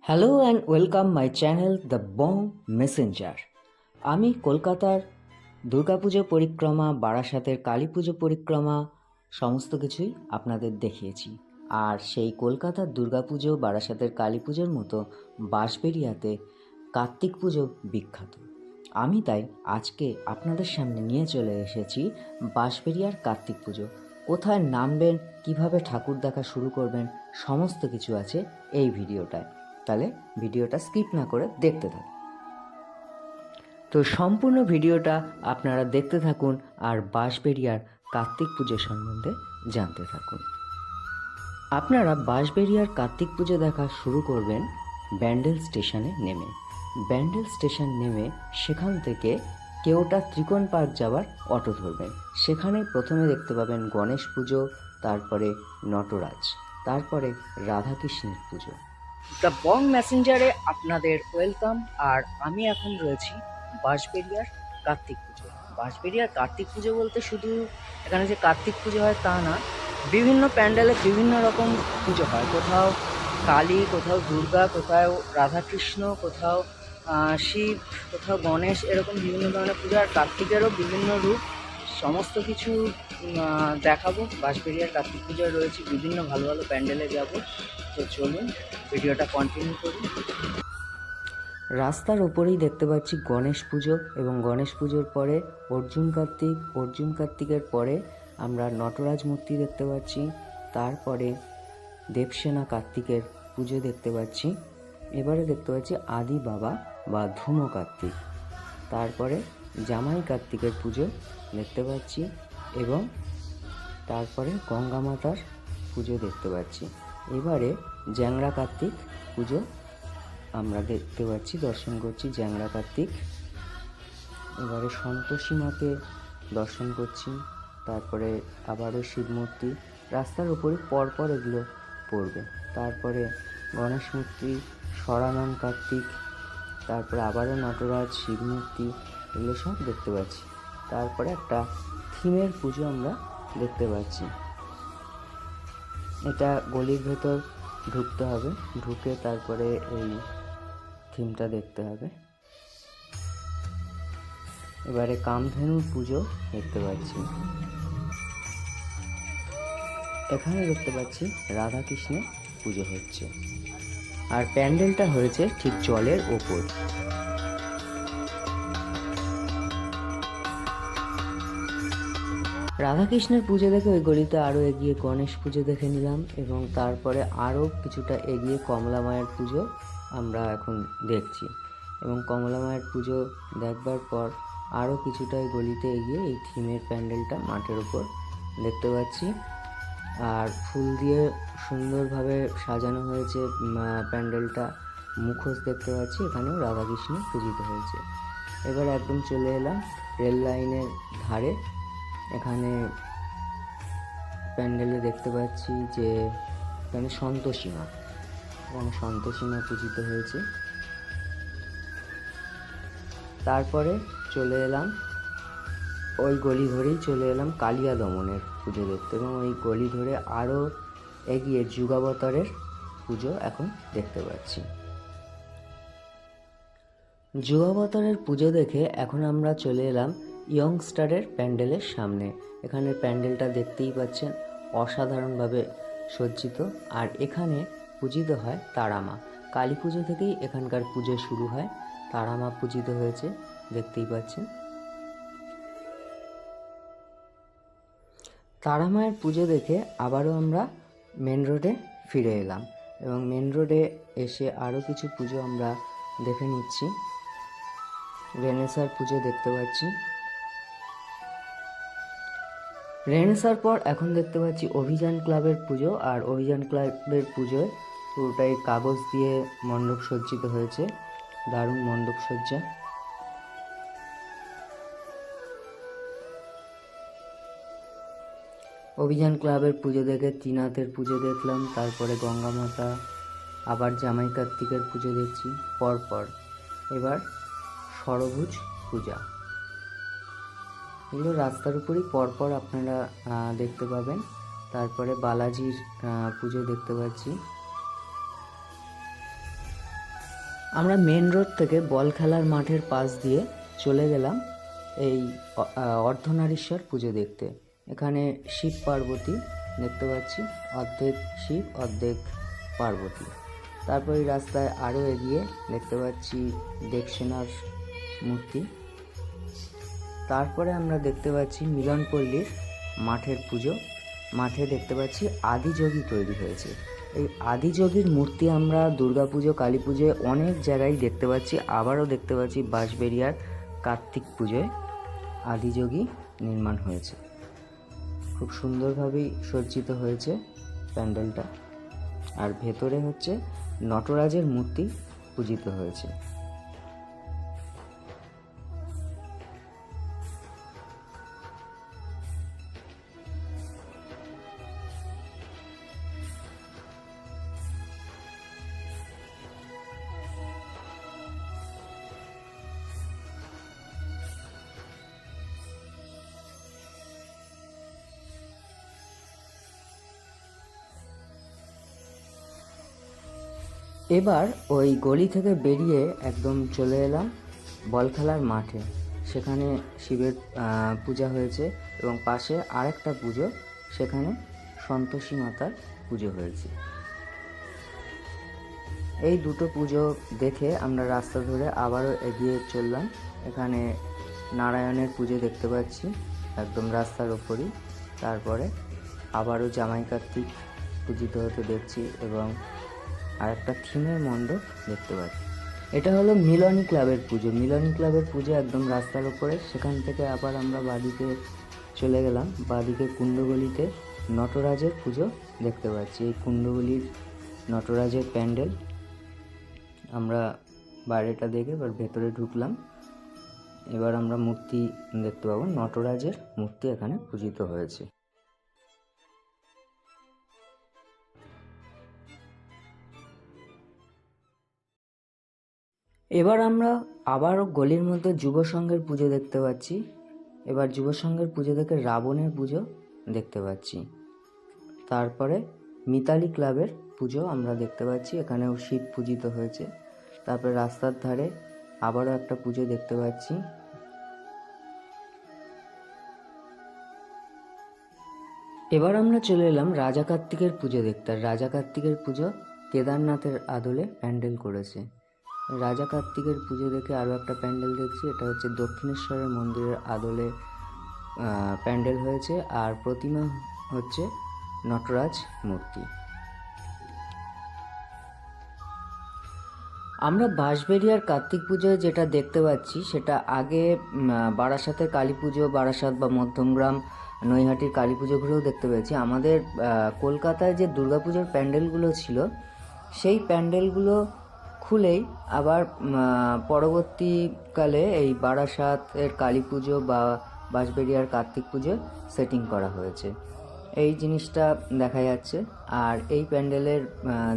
Hello and welcome my channel the Bong Messenger. আমি কলকাতার দুর্গাপুজো পরিক্রমা, বারাসাতের কালী পুজো পরিক্রমা সমস্ত কিছুই আপনাদের দেখিয়েছি। আর সেই কলকাতার দুর্গাপুজো, বারাসাতের কালী পুজোর মতো বাঁশবেড়িয়াতে কার্তিক পুজো বিখ্যাত। আমি তাই আজকে আপনাদের সামনে নিয়ে চলে এসেছি বাঁশবেড়িয়ার কার্তিক পুজো। কোথায় নামবেন, কিভাবে ঠাকুর দেখা শুরু করবেন, সমস্ত কিছু আছে এই ভিডিওটায়। তাহলে ভিডিওটা স্কিপ না করে দেখতে থাকুন। তো সম্পূর্ণ ভিডিওটা আপনারা দেখতে থাকুন আর বাঁশবেড়িয়ার কার্তিক পুজো সম্বন্ধে জানতে থাকুন। আপনারা বাঁশবেড়িয়ার কার্তিক পুজো দেখা শুরু করবেন ব্যান্ডেল স্টেশনে নেমে। ব্যান্ডেল স্টেশন নেমে সেখান থেকে কেওটা ত্রিকোণ পার্ক যাওয়ার অটো ধরবেন। সেখানে প্রথমে দেখতে পাবেন গণেশ পুজো, তারপরে নটরাজ, তারপরে রাধাকৃষ্ণের পুজো। দ্য বং মেসেঞ্জারে আপনাদের ওয়েলকাম। আর আমি এখন রয়েছি বাঁশবেড়িয়ার কার্তিক পুজো। বাঁশবেড়িয়ার কার্তিক পুজো বলতে শুধু এখানে যে কার্তিক পুজো হয় তা না, বিভিন্ন প্যান্ডেলে বিভিন্ন রকম পুজো হয়। কোথাও কালী, কোথাও দুর্গা, কোথাও রাধাকৃষ্ণ, কোথাও শিব, কোথাও গণেশ, এরকম বিভিন্ন ধরনের পুজো। আর কার্তিকেরও বিভিন্ন রূপ, সমস্ত কিছু দেখাবো। বাঁশবেড়িয়ার কার্তিক পুজোয় রয়েছে বিভিন্ন ভালো ভালো প্যান্ডেলে যাব। তো চলুন ভিডিওটা কন্টিনিউ করি। রাস্তার ওপরেই দেখতে পাচ্ছি গণেশ পুজো, এবং গণেশ পুজোর পরে অর্জুন কার্তিকের পরে আমরা নটরাজ মূর্তি দেখতে পাচ্ছি। তারপরে দেবসেনা কার্তিকের পুজো দেখতে পাচ্ছি। এবারে দেখতে পাচ্ছি আদি বাবা বা ধুনো কার্তিক। তারপরে জামাই কার্তিকের পুজো দেখতে পাচ্ছি, এবং তারপরে গঙ্গা মাতার পুজো দেখতে পাচ্ছি। এবারে জ্যাংড়া কার্তিক পুজো আমরা দেখতে পাচ্ছি, দর্শন করছি জ্যাংড়া কার্তিক। এবারে সন্তোষী মাকে দর্শন করছি, তারপরে আবারও শিব মূর্তি। রাস্তার উপরে পরপর এগুলো পড়বে। তারপরে গণেশ মূর্তি, সরানন কার্তিক, তারপরে আবারও নটরাজ, শিব মূর্তি, এগুলো সব দেখতে পাচ্ছি। তারপরে একটা থিমের পুজো আমরা দেখতে পাচ্ছি। এটা গলির ভেতর ঢুকতে হবে, ঢুকে তারপরে এই থিমটা দেখতে হবে। এবারে কামধেনুর পুজো দেখতে পাচ্ছি। এখানে দেখতে পাচ্ছি রাধাকৃষ্ণের পুজো হচ্ছে, আর প্যান্ডেলটা হয়েছে ঠিক জলের ওপর। রাধাকৃষ্ণের পুজো দেখে ওই গলিতে আরও এগিয়ে গণেশ পুজো দেখে নিলাম, এবং তারপরে আরও কিছুটা এগিয়ে কমলা মায়ের পুজো আমরা এখন দেখছি। এবং কমলা মায়ের পুজো দেখবার পর আরও কিছুটা গলিতে এগিয়ে এই থিমের প্যান্ডেলটা মাঠের ওপর দেখতে পাচ্ছি। আর ফুল দিয়ে সুন্দরভাবে সাজানো হয়েছে প্যান্ডেলটা, মুখোশ দেখতে পাচ্ছি। এখানেও রাধাকৃষ্ণ পূজিত হয়েছে। এবার একদম চলে এলাম রেল লাইনের ধারে। এখানে প্যান্ডেলে দেখতে পাচ্ছি যে এখানে সন্তোষী মা পূজিত হয়েছে। তারপরে চলে এলাম ওই গলি ধরেই চলে এলাম কালিয়া দমনের পুজো দেখতে, এবং ওই গলি ধরে আরও এগিয়ে যুগাবতারের পুজো এখন দেখতে পাচ্ছি। যুগাবতারের পুজো দেখে এখন আমরা চলে এলাম ইয়ংস্টারের প্যান্ডেলের সামনে। এখানে প্যান্ডেলটা দেখতেই পাচ্ছেন, অসাধারণভাবে সজ্জিত। আর এখানে পূজিত হয় তারামা। কালী পুজো থেকেই এখানকার পুজো শুরু হয়, তারামা পূজিত হয়েছে, দেখতেই পাচ্ছেন। তারামায়ের পুজো দেখে আবারও আমরা মেন রোডে ফিরে এলাম, এবং মেন রোডে এসে আরও কিছু পুজো আমরা দেখে নিচ্ছি। রেনেসার পুজো দেখতে পাচ্ছি। রেনেসার পর এখন দেখতে পাচ্ছি অভিযান ক্লাবের পুজো। আর অভিযান ক্লাবের পুজোয় পুরোটাই কাগজ দিয়ে মণ্ডপ সজ্জিত হয়েছে, দারুণ মণ্ডপ সজ্জা। অভিযান ক্লাবের পুজো দেখে ত্রিনাথের পুজো দেখলাম, তারপরে গঙ্গা মাতা, আবার জামাই কার্তিকের পুজো দেখছি পরপর। এবার ষড়ভুজ পূজা, এগুলো রাস্তার উপরই পরপর আপনারা দেখতে পাবেন। তারপরে বালাজির পুজো দেখতে পাচ্ছি। আমরা মেন রোড থেকে বল খেলার মাঠের পাশ দিয়ে চলে গেলাম এই অর্ধনারীশ্বর পুজো দেখতে। এখানে শিব পার্বতী দেখতে পাচ্ছি, অর্ধেক শিব অর্ধেক পার্বতী। তারপর এই রাস্তায় আরও এগিয়ে দেখতে পাচ্ছি দেবসেনার মূর্তি। তারপরে আমরা দেখতে পাচ্ছি মিলনপল্লীর মাঠের পুজো। মাঠে দেখতে পাচ্ছি আদিযোগী তৈরি হয়েছে। এই আদিযোগীর মূর্তি আমরা দুর্গাপুজো, কালী পুজোয় অনেক জায়গায় দেখতে পাচ্ছি। আবারও দেখতে পাচ্ছি বাঁশবেরিয়ার কার্তিক পুজোয় আদিযোগী নির্মাণ হয়েছে। খুব সুন্দরভাবেই সজ্জিত হয়েছে প্যান্ডেলটা। আর ভেতরে হচ্ছে নটরাজের মূর্তি পূজিত হয়েছে। এবার ওই গলি থেকে বেরিয়ে একদম চলে এলাম বল খেলার মাঠে। সেখানে শিবের পূজা হয়েছে এবং পাশে আরেকটা পুজো, সেখানে সন্তোষী মাতার পুজো হয়েছে। এই দুটো পুজো দেখে আমরা রাস্তা ধরে আবারও এগিয়ে চললাম। এখানে নারায়ণের পুজো দেখতে পাচ্ছি একদম রাস্তার ওপরই। তারপরে আবারও জামাই কার্তিক পূজিত হতে দেখছি এবং আর একটা থিমের মণ্ডপ দেখতে পাচ্ছি। এটা হলো মিলনী ক্লাবের পুজো। মিলনী ক্লাবের পুজো একদম রাস্তার ওপরে। সেখান থেকে আবার আমরা বাদিকে চলে গেলাম। বাদিকে কুণ্ডগলিতে নটরাজের পুজো দেখতে পাচ্ছি। এই কুণ্ডগলির নটরাজের প্যান্ডেল। আমরা বাইরেটা দেখে এবার ভেতরে ঢুকলাম। এবার আমরা মূর্তি দেখতে পাবো, নটরাজের মূর্তি এখানে পূজিত হয়েছে। এবার আমরা আবারও গলির মধ্যে যুব সংঘের পুজো দেখতে পাচ্ছি। এবার যুব সংঘের পুজো থেকে রাবণের পুজো দেখতে পাচ্ছি। তারপরে মিতালি ক্লাবের পুজো আমরা দেখতে পাচ্ছি, এখানেও শিব পূজিত হয়েছে। তারপরে রাস্তার ধারে আবারও একটা পুজো দেখতে পাচ্ছি। এবার আমরা চলে এলাম রাজা কার্তিকের পুজো দেখতে। রাজা কার্তিকের পুজো কেদারনাথের আদলে প্যান্ডেল করেছে। রাজা কার্তিকের পুজো দেখে আরও একটা প্যান্ডেল দেখছি। এটা হচ্ছে দক্ষিণেশ্বরের মন্দিরের আদলে প্যান্ডেল হয়েছে, আর প্রতিমা হচ্ছে নটরাজ মূর্তি। আমরা বাঁশবেরিয়ার কার্তিক পুজোয় যেটা দেখতে পাচ্ছি সেটা আগে বারাসাতের কালী পুজো, বারাসাত বা মধ্যমগ্রাম, নৈহাটির কালী পুজোগুলোও দেখতে পেয়েছি। আমাদের কলকাতায় যে দুর্গাপুজোর প্যান্ডেলগুলো ছিল সেই প্যান্ডেলগুলো খুলেই আবার পরবর্তীকালে এই বারাসাতের কালী পুজো বা বাঁশবেরিয়ার কার্তিক পুজো সেটিং করা হয়েছে। এই জিনিসটা দেখা যাচ্ছে। আর এই প্যান্ডেলের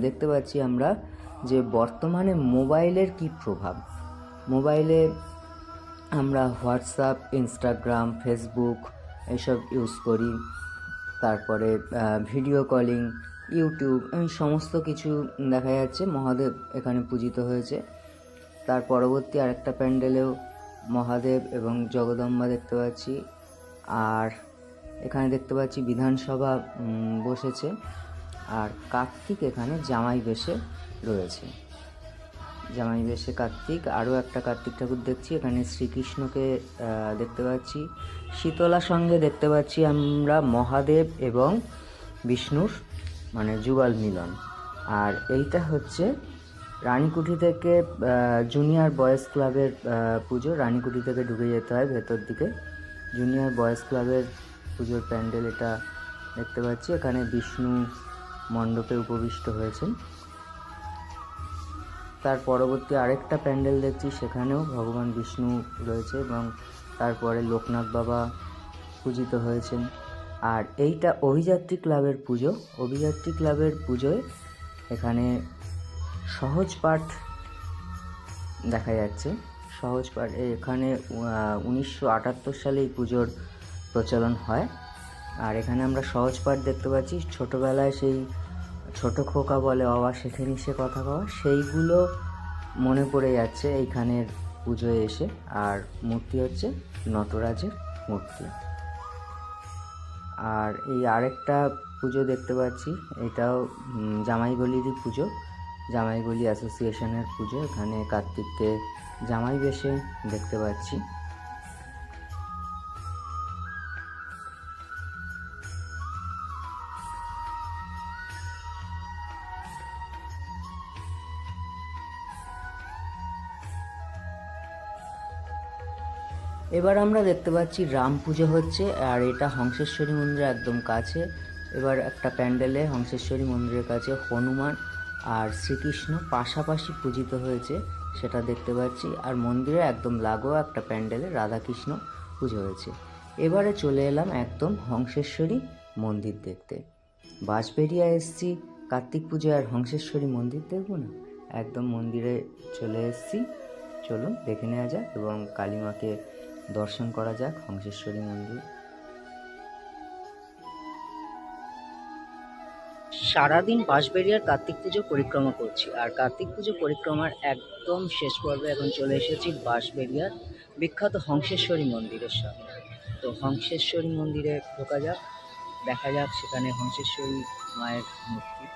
দেখতে পাচ্ছি আমরা যে বর্তমানে মোবাইলের কি প্রভাব। মোবাইলে আমরা হোয়াটসঅ্যাপ, ইনস্টাগ্রাম, ফেসবুক এইসব ইউজ করি। তারপরে ভিডিও কলিং, ইউটিউব, এই সমস্ত কিছু দেখা যাচ্ছে। মহাদেব এখানে পূজিত হয়েছে। তার পরবর্তী আরেকটা প্যান্ডেলেও মহাদেব এবং জগদম্বা দেখতে পাচ্ছি। আর এখানে দেখতে পাচ্ছি বিধানসভা বসেছে। আর কার্তিক এখানে জামাই বেশে রয়েছে, জামাই বেশে কার্তিক। আরও একটা কার্তিক ঠাকুর দেখছি। এখানে শ্রীকৃষ্ণকে দেখতে পাচ্ছি। শীতলার সঙ্গে দেখতে পাচ্ছি আমরা মহাদেব এবং বিষ্ণুর মানে যুগল মিলন। আর এইটা হচ্ছে রানীকুঠি থেকে জুনিয়র বয়েজ ক্লাবের পুজো। রানীকুঠি থেকে ঢুকে যেতে হয় ভেতর দিকে। জুনিয়র বয়েজ ক্লাবের পুজোর প্যান্ডেল এটা দেখতে পাচ্ছি। এখানে বিষ্ণু মণ্ডপে উপবিষ্ট হয়েছেন। তার পরবর্তী আরেকটা প্যান্ডেল দেখছি, সেখানেও ভগবান বিষ্ণু রয়েছে এবং তারপরে লোকনাথ বাবা পূজিত হয়েছেন। আর এইটা অভিযাত্রী ক্লাবের পুজো। অভিযাত্রী ক্লাবের পুজোয় এখানে সহজ পাঠ দেখা যাচ্ছে। সহজ পাঠ এখানে 1978 সালে এই পুজোর প্রচলন হয়। আর এখানে আমরা সহজ পাঠ দেখতে পাচ্ছি। ছোটোবেলায় সেই ছোটো খোকা বলে অবা শেখেনি সে কথা কওয়া, সেইগুলো মনে পড়ে যাচ্ছে এইখানের পুজোয় এসে। আর মূর্তি হচ্ছে নটরাজের মূর্তি। আর এই আরেকটা পুজো দেখতে পাচ্ছি, এটাও জামাইগলিরই পুজো, জামাইগলি অ্যাসোসিয়েশনের পুজো। এখানে কার্তিককে জামাই বেশে দেখতে পাচ্ছি। এবার আমরা দেখতে পাচ্ছি রাম পুজো হচ্ছে, আর এটা হংসেশ্বরী মন্দিরের একদম কাছে। এবার একটা প্যান্ডেলে হংসেশ্বরী মন্দিরের কাছে হনুমান আর শ্রীকৃষ্ণ পাশাপাশি পূজিত হয়েছে, সেটা দেখতে পাচ্ছি। আর মন্দিরে একদম লাগোয়া একটা প্যান্ডেলে রাধাকৃষ্ণ পুজো হয়েছে। এবারে চলে এলাম একদম হংসেশ্বরী মন্দির দেখতে। বাঁশবেড়িয়া এসছি, কার্তিক পুজো আর হংসেশ্বরী মন্দির দেখব না? একদম মন্দিরে চলে এসছি, চলুন দেখে নেওয়া যাক এবং কালীমাকে দর্শন করা যাক হংসেশ্বরী মন্দির। সারাদিন বাঁশবেড়িয়ার কার্তিক পুজো পরিক্রমা করছি, আর কার্তিক পুজো পরিক্রমার একদম শেষ পর্বে এখন চলে এসেছি বাঁশবেড়িয়ার বিখ্যাত হংসেশ্বরী মন্দিরের সামনে। তো হংসেশ্বরী মন্দিরে ঢোকা যাক, দেখা যাক সেখানে হংসেশ্বরী মায়ের মূর্তি।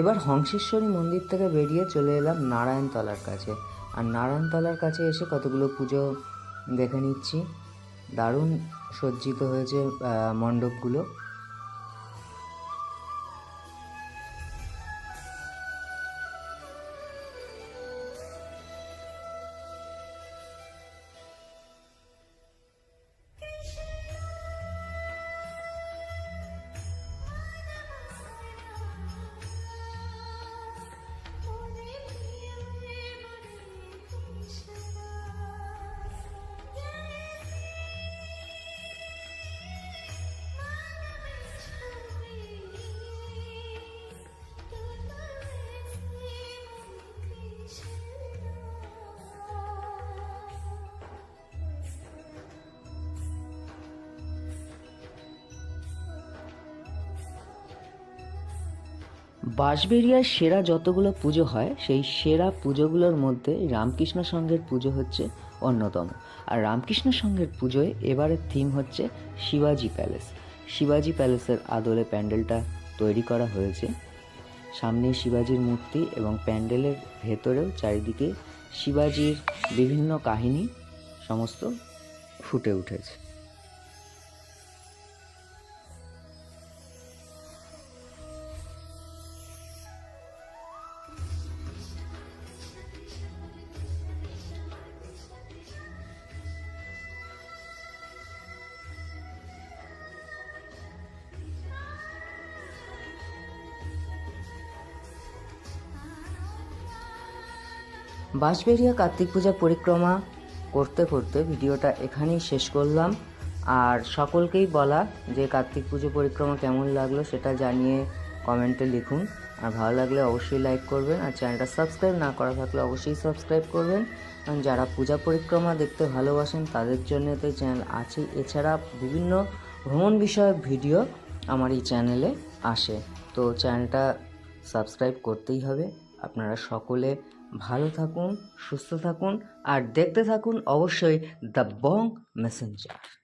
এবার হংসেশ্বরী মন্দির থেকে বেরিয়ে চলে এলাম নারায়ণতলার কাছে। আর নারায়ণতলার কাছে এসে কতগুলো পুজো দেখে নিচ্ছি। দারুণ সজ্জিত হয়েছে মণ্ডপগুলো। বাঁশবেড়িয়ার সেরা যতগুলো পুজো হয়, সেই সেরা পুজোগুলোর মধ্যে রামকৃষ্ণ সংঘের পুজো হচ্ছে অন্যতম। আর রামকৃষ্ণ সংঘের পুজোয় এবারের থিম হচ্ছে শিবাজি প্যালেস। শিবাজি প্যালেসের আদলে প্যান্ডেলটা তৈরি করা হয়েছে। সামনে শিবাজির মূর্তি এবং প্যান্ডেলের ভেতরেও চারিদিকে শিবাজির বিভিন্ন কাহিনী সমস্ত ফুটে উঠেছে। বাঁশবেড়িয়া কার্তিক পূজা পরিক্রমা করতে করতে ভিডিওটা এখানেই শেষ করলাম। আর সকলকেই বলা যে কার্তিক পুজো পরিক্রমা কেমন লাগলো সেটা জানিয়ে কমেন্টে লিখুন। আর ভালো লাগলে অবশ্যই লাইক করবেন, আর চ্যানেলটা সাবস্ক্রাইব না করা থাকলে অবশ্যই সাবস্ক্রাইব করবেন। কারণ যারা পূজা পরিক্রমা দেখতে ভালোবাসেন তাদের জন্য তো চ্যানেল আছে। এছাড়া বিভিন্ন ভ্রমণ বিষয়ক ভিডিও আমার এই চ্যানেলে আসে, তো চ্যানেলটা সাবস্ক্রাইব করতেই হবে। আপনারা সকলে ভালো থাকুন, সুস্থ থাকুন, আর দেখতে থাকুন অবশ্যই দ্য বং মেসেঞ্জার।